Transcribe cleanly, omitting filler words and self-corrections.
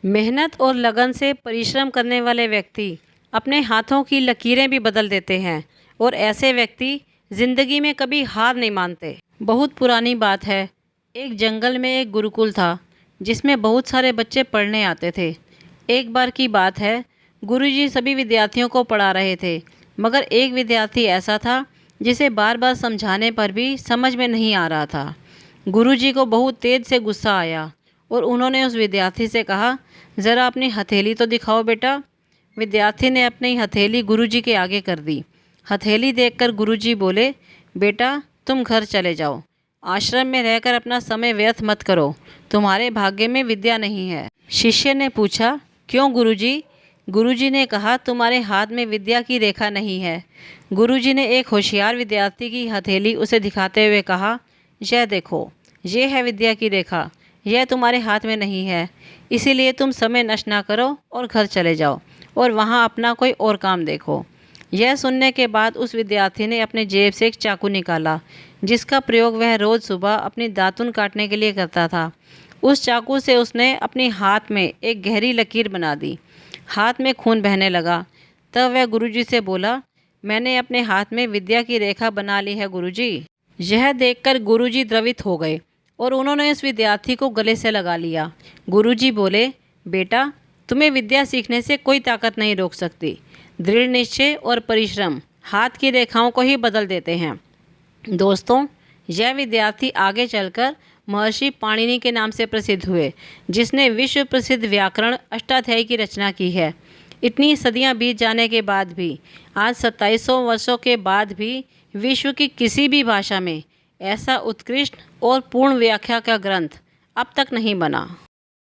मेहनत और लगन से परिश्रम करने वाले व्यक्ति अपने हाथों की लकीरें भी बदल देते हैं और ऐसे व्यक्ति ज़िंदगी में कभी हार नहीं मानते। बहुत पुरानी बात है। एक जंगल में एक गुरुकुल था जिसमें बहुत सारे बच्चे पढ़ने आते थे। एक बार की बात है, गुरुजी सभी विद्यार्थियों को पढ़ा रहे थे, मगर एक विद्यार्थी ऐसा था जिसे बार बार समझाने पर भी समझ में नहीं आ रहा था। गुरुजी को बहुत तेज़ से गुस्सा आया और उन्होंने उस विद्यार्थी से कहा, ज़रा अपनी हथेली तो दिखाओ बेटा। विद्यार्थी ने अपनी हथेली गुरुजी के आगे कर दी। हथेली देखकर गुरुजी बोले, बेटा तुम घर चले जाओ, आश्रम में रहकर अपना समय व्यर्थ मत करो, तुम्हारे भाग्य में विद्या नहीं है। शिष्य ने पूछा, क्यों गुरुजी? गुरुजी ने कहा, तुम्हारे हाथ में विद्या की रेखा नहीं है। गुरुजी ने एक होशियार विद्यार्थी की हथेली उसे दिखाते हुए कहा, यह देखो, ये है विद्या की रेखा, यह तुम्हारे हाथ में नहीं है, इसीलिए तुम समय नष्ट ना करो और घर चले जाओ और वहाँ अपना कोई और काम देखो। यह सुनने के बाद उस विद्यार्थी ने अपने जेब से एक चाकू निकाला जिसका प्रयोग वह रोज़ सुबह अपनी दातुन काटने के लिए करता था। उस चाकू से उसने अपने हाथ में एक गहरी लकीर बना दी। हाथ में खून बहने लगा। तब वह गुरुजी से बोला, मैंने अपने हाथ में विद्या की रेखा बना ली है गुरुजी। यह देखकर गुरुजी द्रवित हो गए और उन्होंने इस विद्यार्थी को गले से लगा लिया। गुरुजी बोले, बेटा तुम्हें विद्या सीखने से कोई ताकत नहीं रोक सकती। दृढ़ निश्चय और परिश्रम हाथ की रेखाओं को ही बदल देते हैं। दोस्तों, यह विद्यार्थी आगे चलकर महर्षि पाणिनि के नाम से प्रसिद्ध हुए, जिसने विश्व प्रसिद्ध व्याकरण अष्टाध्यायी की रचना की है। इतनी सदियां बीत जाने के बाद भी आज 2700 वर्षों के बाद भी विश्व की किसी भी भाषा में ऐसा उत्कृष्ट और पूर्ण व्याख्या का ग्रंथ अब तक नहीं बना।